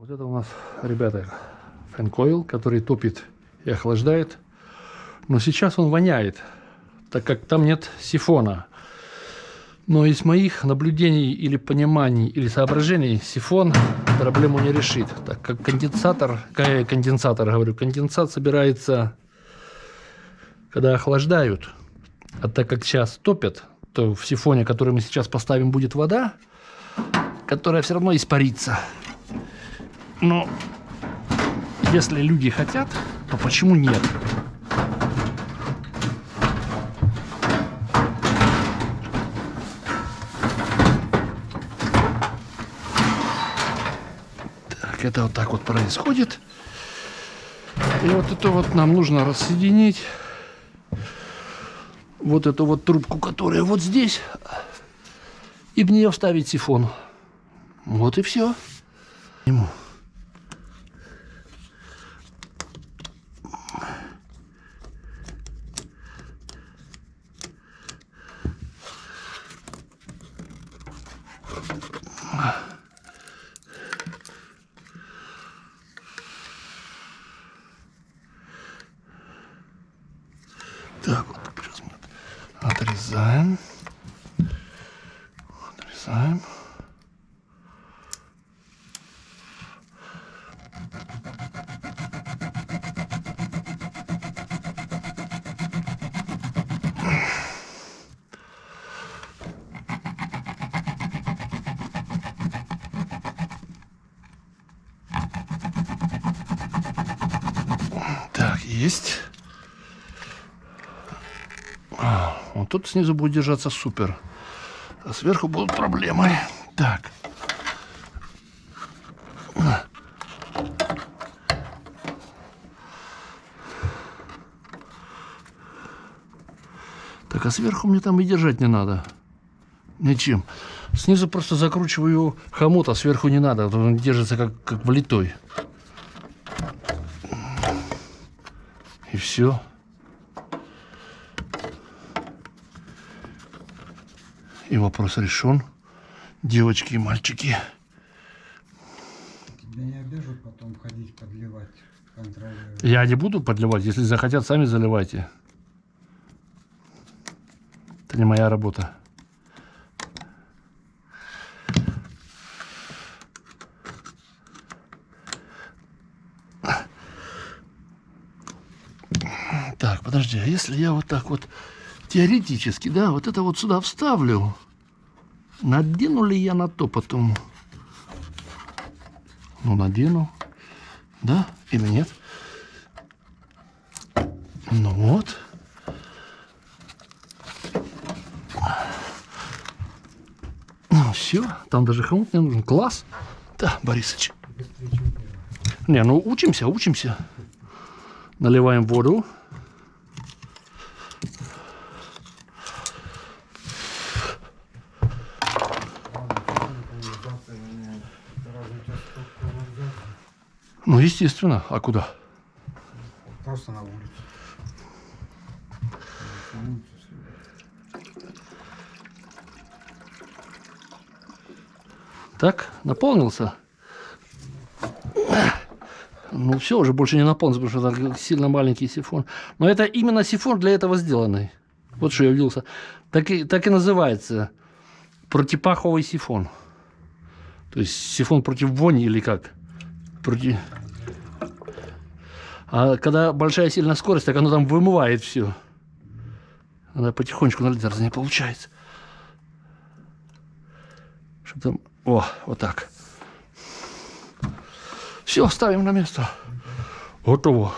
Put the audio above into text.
Вот это у нас, ребята, фэн-койл, который топит и охлаждает. Но сейчас он воняет, так как там нет сифона. Но из моих наблюдений или пониманий, или соображений, сифон проблему не решит. Так как конденсат собирается, когда охлаждают. А так как сейчас топят, то в сифоне, который мы сейчас поставим, будет вода, которая все равно испарится. Но если люди хотят, то почему нет? Так, это вот так вот происходит. И вот это вот нам нужно рассоединить. Вот эту вот трубку, которая вот здесь. И в нее вставить сифон. Вот и все. Так, вот сейчас мы отрезаем. Отрезаем. Так, есть. Вот тут снизу будет держаться супер. А сверху будут проблемы. Так. Так, а сверху мне там и держать не надо. Ничем. Снизу просто закручиваю хомут, а сверху не надо. Он держится как влитой. И все. И вопрос решен. Девочки и мальчики. Тебя не обяжут потом ходить подливать, контролировать? Я не буду подливать. Если захотят, сами заливайте. Это не моя работа. Так, подожди, а если я вот так вот теоретически, да, вот это вот сюда вставлю, надену ли я на то потом? Ну, надену, да, или нет? Ну вот. Ну, все, там даже хомут не нужен. Класс. Да, Борисыч. Не, ну учимся, учимся. Наливаем воду. Ну, естественно. А куда? Просто на улицу. Так, наполнился? Ну, все, уже больше не наполнится, потому что это сильно маленький сифон. Но это именно сифон для этого сделанный. Вот что я удивился. Так и называется. Противопаховый сифон. То есть сифон против вони или как? А когда большая сильная скорость, так оно там вымывает все. Надо потихонечку налить, раз не получается. Чтобы там... О, вот так. Все, ставим на место. Готово.